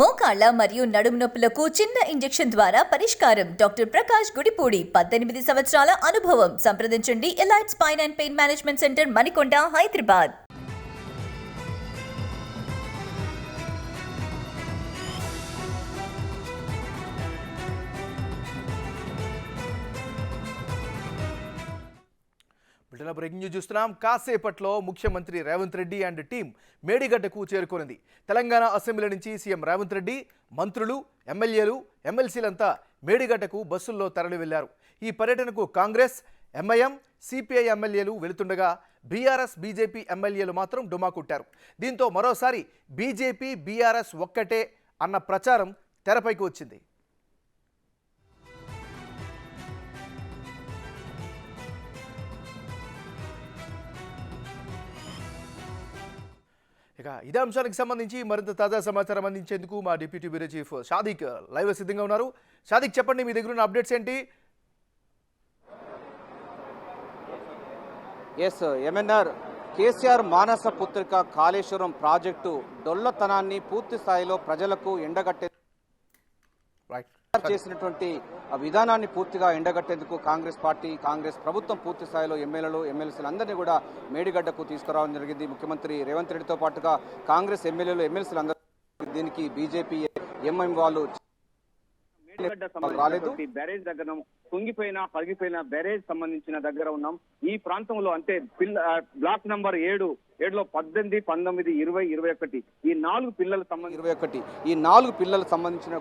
మోకాళ్ల మరియు నడుము నొప్పులకు చిన్న ఇంజెక్షన్ ద్వారా పరిష్కారం. డాక్టర్ ప్రకాష్ గుడిపూడి, 18 సంవత్సరాల అనుభవం. సంప్రదించండి. Elite spine and pain management centre, Manikonda, Hyderabad. Breaking news చూస్తున్నాం. కాసేపట్లో ముఖ్యమంత్రి రేవంత్ రెడ్డి అండ్ టీం మేడిగడ్డకు చేరుకున్నది. తెలంగాణ అసెంబ్లీ నుంచి సీఎం రేవంత్ రెడ్డి, మంత్రులు, ఎమ్మెల్యేలు, ఎమ్మెల్సీలంతా మేడిగడ్డకు బస్సుల్లో తరలి వెళ్లారు. ఈ పర్యటనకు కాంగ్రెస్, ఎంఐఎం, సిపిఐ ఎమ్మెల్యేలు వెళుతుండగా బీఆర్ఎస్, బీజేపీ ఎమ్మెల్యేలు మాత్రం డుమా కొట్టారు. దీంతో మరోసారి బీజేపీ, బీఆర్ఎస్ ఒక్కటే అన్న ప్రచారం తెరపైకి వచ్చింది. ఇక ఇదే అంశానికి సంబంధించి మరింత తాజా సమాచారం అందించేందుకు మా డిప్యూటీ బ్యూరో చీఫ్ షాదిక్ లైవ్లో సిద్ధంగా ఉన్నారు. షాదిక్, చెప్పండి, మీ దగ్గర ఉన్న అప్డేట్స్ ఏంటి? ఎస్ ఎంఎన్ఆర్, కేసీఆర్ మానస పుత్రిక కాళేశ్వరం ప్రాజెక్టు డొల్లతనాన్ని పూర్తి స్థాయిలో ప్రజలకు ఎండగట్టే చేసినటువంటి విధానాన్ని పూర్తిగా ఎండగట్టేందుకు కాంగ్రెస్ పార్టీ, కాంగ్రెస్ ప్రభుత్వం పూర్తి స్థాయిలో ఎమ్మెల్యేలు, ఎమ్మెల్సీలు అందరినీ కూడా మేడిగడ్డకు తీసుకురావడం జరిగింది. ముఖ్యమంత్రి రేవంత్ రెడ్డితో పాటుగా కాంగ్రెస్ ఎమ్మెల్యేలు, ఎమ్మెల్సీలు అందరూ దీనికి బీజేపీ, ఎంఐఎం వాళ్ళు రాలేదు. బ్యారేజ్ దగ్గర కుంగిపోయిన పగిపోయిన బ్యారేజ్ సంబంధించిన దగ్గర ఉన్నాం. ఈ ప్రాంతంలో అంటే బ్లాక్ నంబర్ 7లో 18, 19, 20, 21 ఈ 4 పిల్లలు 21 ఈ 4 పిల్లలకు సంబంధించిన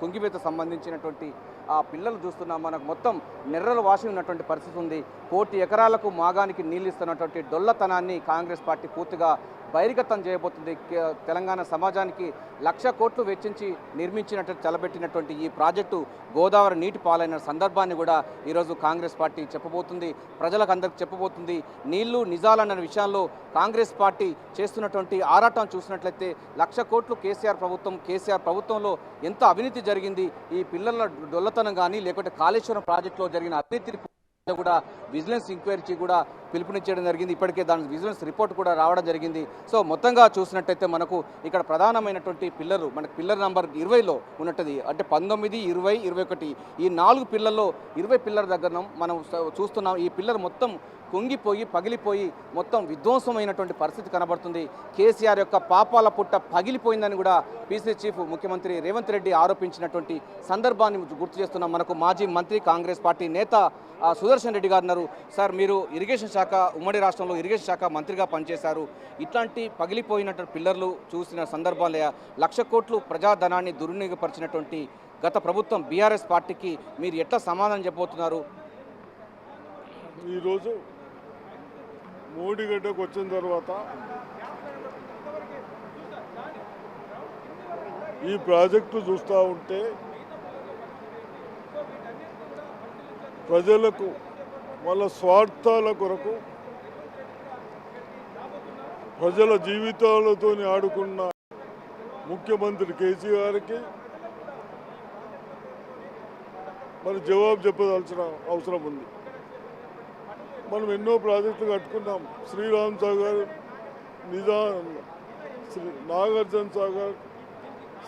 కుంగిపేత సంబంధించినటువంటి ఆ పిల్లలు చూస్తున్నాం. మనకు మొత్తం నెర్రలు వాసి ఉన్నటువంటి పరిస్థితి ఉంది. 1 కోటి ఎకరాలకు మాగానికి నీళ్లు ఇస్తున్నటువంటి డొల్లతనాన్ని కాంగ్రెస్ పార్టీ పూర్తిగా బహిర్గతం చేయబోతుంది. తెలంగాణ సమాజానికి 1,00,000 కోట్లు వెచ్చించి నిర్మించినట్టు తలబెట్టినటువంటి ఈ ప్రాజెక్టు గోదావరి నీటి పాలైన సందర్భాన్ని కూడా ఈరోజు కాంగ్రెస్ పార్టీ చెప్పబోతుంది, ప్రజలకు అందరికి చెప్పబోతుంది. నీళ్లు నిజాలన్న విషయాల్లో కాంగ్రెస్ పార్టీ చేస్తున్నటువంటి ఆరాటం చూసినట్లయితే 1,00,000 కోట్లు కేసీఆర్ ప్రభుత్వంలో ఎంత అవినీతి జరిగింది, ఈ పిల్లల డొల్లతనం కానీ లేకుంటే కాళేశ్వరం ప్రాజెక్టులో జరిగిన అవినీతిని కూడా విజిలెన్స్ ఎంక్వైరీ కూడా పిలుపునిచ్చడం జరిగింది. ఇప్పటికే దాని విజిలెన్స్ రిపోర్ట్ కూడా రావడం జరిగింది. సో మొత్తంగా చూసినట్టయితే మనకు ఇక్కడ ప్రధానమైనటువంటి పిల్లలు, మనకు పిల్లర్ నంబర్ 20లో ఉన్నట్టుది, అంటే 19, 20, 21 ఈ 4 పిల్లల్లో 20 పిల్లల దగ్గర మనం చూస్తున్నాం. ఈ పిల్లలు మొత్తం కుంగిపోయి పగిలిపోయి మొత్తం విధ్వంసమైనటువంటి పరిస్థితి కనబడుతుంది. కేసీఆర్ యొక్క పాపాల పుట్ట పగిలిపోయిందని కూడా పీసీ చీఫ్ ముఖ్యమంత్రి రేవంత్ రెడ్డి ఆరోపించినటువంటి సందర్భాన్ని గుర్తు చేస్తున్నాం. మనకు మాజీ మంత్రి, కాంగ్రెస్ పార్టీ నేత సుదర్శన్ రెడ్డి గారు ఉన్నారు. సార్, మీరు ఇరిగేషన్ శాఖ, ఉమ్మడి రాష్ట్రంలో ఇరిగేషన్ శాఖ మంత్రిగా పనిచేశారు. ఇట్లాంటి పగిలిపోయినటువంటి పిల్లర్లు చూసిన సందర్భాలే 1,00,000 కోట్లు ప్రజాధనాన్ని దుర్వినియోగపరిచినటువంటి గత ప్రభుత్వం బీఆర్ఎస్ పార్టీకి మీరు ఎట్లా సమాధానం చెప్పబోతున్నారు? ఈరోజు మోడిగడ్డకు వచ్చిన తర్వాత ఈ ప్రాజెక్టు చూస్తూ ఉంటే ప్రజలకు వాళ్ళ స్వార్థాల కొరకు ప్రజల జీవితాలతో ఆడుకున్న ముఖ్యమంత్రి కేసీఆర్కి మరి జవాబు చెప్పదలసిన అవసరం ఉంది. మనం ఎన్నో ప్రాజెక్టులు కట్టుకున్నాం. శ్రీరామ్ సాగర్, నాగార్జున సాగర్,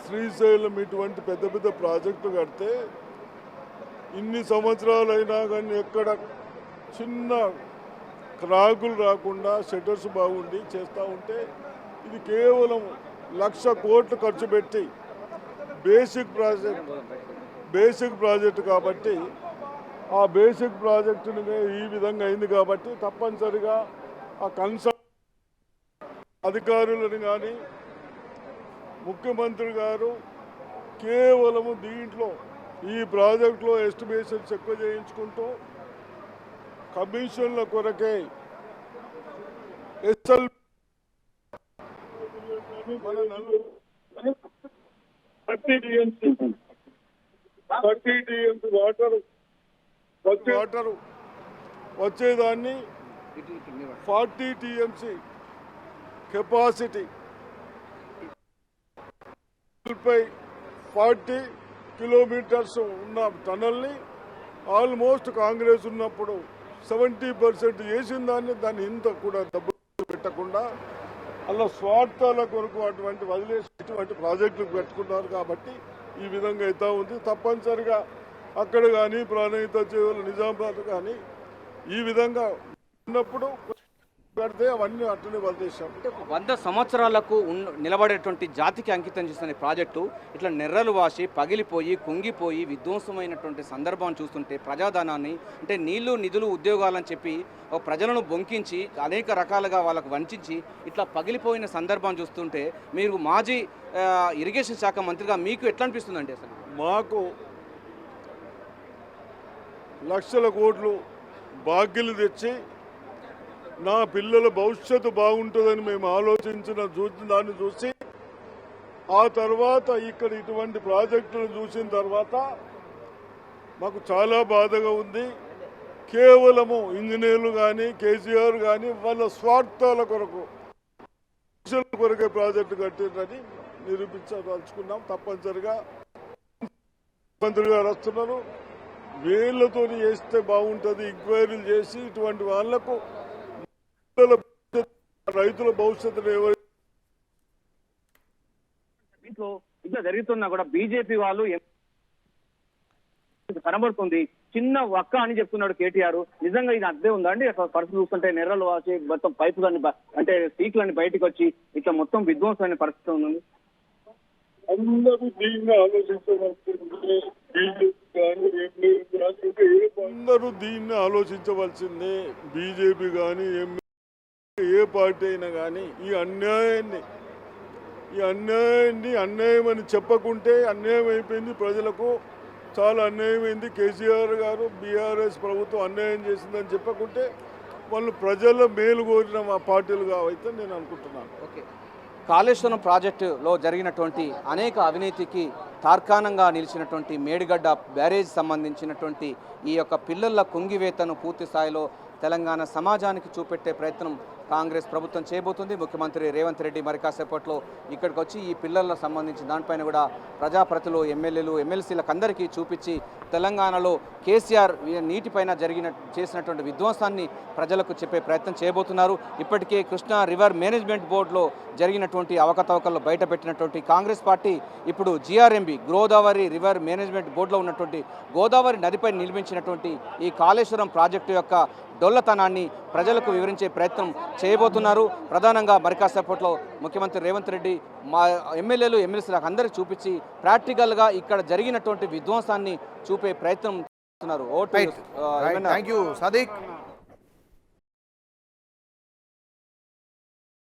శ్రీశైలం ఇటువంటి పెద్ద పెద్ద ప్రాజెక్టులు కడితే ఇన్ని సంవత్సరాలైనా కానీ ఎక్కడ చిన్న క్రాకులు రాకుండా షట్టర్స్ బాగుండి చేస్తూ ఉంటే ఇది కేవలం 1,00,000 కోట్లు ఖర్చు పెట్టి బేసిక్ ప్రాజెక్టు కాబట్టి ఆ బేసిక్ ప్రాజెక్టుని ఈ విధంగా అయింది కాబట్టి తప్పనిసరిగా ఆ కన్సర్న్ అధికారులను కానీ ముఖ్యమంత్రి గారు కేవలము దీంట్లో ఈ ప్రాజెక్టులో ఎస్టిమేషన్స్ ఎక్కువ చేయించుకుంటూ కమిషన్ల కొరకే ఎస్ఎల్ 30 టీఎంసీ వాటర్ వచ్చేదాన్ని 40 టీఎంసీ కెపాసిటీ 40 కిలోమీటర్స్ ఉన్న టనల్ని ఆల్మోస్ట్ కాంగ్రెస్ ఉన్నప్పుడు 70% చేసిన దాన్ని ఇంత కూడా డబ్బు పెట్టకుండా అలా స్వార్థాల కొరకు అటువంటి వదిలేసి ఇటువంటి ప్రాజెక్టులు పెట్టుకున్నారు కాబట్టి ఈ విధంగా అవుతా ఉంది. తప్పనిసరిగా అక్కడ కానీ ప్రాణహిత చేవల నిజామాబాద్ కానీ ఈ విధంగా ఉన్నప్పుడు పెడితే అవన్నీ అట్లనే వదిలేసాం. 100 సంవత్సరాలకు నిలబడేటువంటి జాతికి అంకితం చేసిన ఈ ప్రాజెక్టు ఇట్లా నెర్రలు వాసి పగిలిపోయి కుంగిపోయి విధ్వంసమైనటువంటి సందర్భం చూస్తుంటే ప్రజాధనాన్ని అంటే నీళ్లు నిధులు ఉద్యోగాలని చెప్పి ప్రజలను బొంకించి అనేక రకాలుగా వాళ్ళకు వంచి ఇట్లా పగిలిపోయిన సందర్భం చూస్తుంటే మీరు మాజీ ఇరిగేషన్ శాఖ మంత్రిగా మీకు ఎట్లా అనిపిస్తుందండి? అసలు మాకు లక్షల కోట్లు బాకీలు తెచ్చి నా పిల్లల భవిష్యత్తు బాగుంటుందని మేము ఆలోచించిన దాన్ని చూసి ఆ తర్వాత ఇక్కడ ఇటువంటి ప్రాజెక్టులు చూసిన తర్వాత మాకు చాలా బాధగా ఉంది. కేవలము ఇంజనీర్లు కానీ కేసీఆర్ కానీ వాళ్ళ స్వార్థాల కొరకే ప్రాజెక్టు కట్టిందని నిరూపించదలుచుకున్నాం. తప్పనిసరిగా మంత్రి గారు వస్తున్నారు, వీళ్ళతో చేస్తే బాగుంటుంది, ఎంక్వైరీలు చేసి ఇటువంటి వాళ్లకు రైతుల భవిష్యత్తును దీంట్లో ఇట్లా జరుగుతున్నా కూడా బీజేపీ వాళ్ళు కనబడుతుంది. చిన్న వక్క అని చెప్తున్నాడు కేటీఆర్. నిజంగా ఇది అదే ఉందా అండి? పరిస్థితి చూస్తుంటే నెర్రలు వాచి మొత్తం పైపులన్నీ అంటే సీకులన్నీ బయటకు వచ్చి ఇట్లా మొత్తం విధ్వంసమైన పరిస్థితి ఉంది. అందరూ దీన్ని ఆలోచించవలసిందే. బీజేపీ కానీ ఏ పార్టీ అయినా కానీ ఈ అన్యాయం అని చెప్పకుంటే అన్యాయం అయిపోయింది. ప్రజలకు చాలా అన్యాయమైంది. కేసీఆర్ గారు బీఆర్ఎస్ ప్రభుత్వం అన్యాయం చేసిందని చెప్పకుంటే వాళ్ళు ప్రజల మేలు కోరిన మా పార్టీలుగా అయితే నేను అనుకుంటున్నాను. ఓకే, కాళేశ్వరం ప్రాజెక్టులో జరిగినటువంటి అనేక అవినీతికి తార్కాణంగా నిలిచినటువంటి మేడిగడ్డ బ్యారేజ్ సంబంధించినటువంటి ఈ యొక్క పిల్లల కుంగివేతను పూర్తి స్థాయిలో తెలంగాణ సమాజానికి చూపెట్టే ప్రయత్నం కాంగ్రెస్ ప్రభుత్వం చేయబోతుంది. ముఖ్యమంత్రి రేవంత్ రెడ్డి మరి కాసేపట్లో ఇక్కడికి వచ్చి ఈ పిల్లలకు సంబంధించిన దానిపైన కూడా ప్రజాప్రతినిధులు ఎమ్మెల్యేలు ఎమ్మెల్సీలకు అందరికీ చూపించి తెలంగాణలో కేసీఆర్ నీటిపైన చేసినటువంటి విధ్వంసాన్ని ప్రజలకు చెప్పే ప్రయత్నం చేయబోతున్నారు. ఇప్పటికే కృష్ణా రివర్ మేనేజ్మెంట్ బోర్డులో జరిగినటువంటి అవకతవకలు బయటపెట్టినటువంటి కాంగ్రెస్ పార్టీ ఇప్పుడు GRMB గోదావరి రివర్ మేనేజ్మెంట్ బోర్డులో ఉన్నటువంటి గోదావరి నదిపై నిర్మించినటువంటి ఈ కాళేశ్వరం ప్రాజెక్టు యొక్క డొల్లతనాన్ని ప్రజలకు వివరించే ప్రయత్నం చేయబోతున్నారు. ప్రధానంగా మరి కాసేపట్లో ముఖ్యమంత్రి రేవంత్ రెడ్డి మా ఎమ్మెల్యేలు ఎమ్మెల్సీలకు అందరికీ చూపించి ప్రాక్టికల్గా ఇక్కడ జరిగినటువంటి విధ్వంసాన్ని చూపే ప్రయత్నం చేస్తున్నారు. Thank you Sadiq.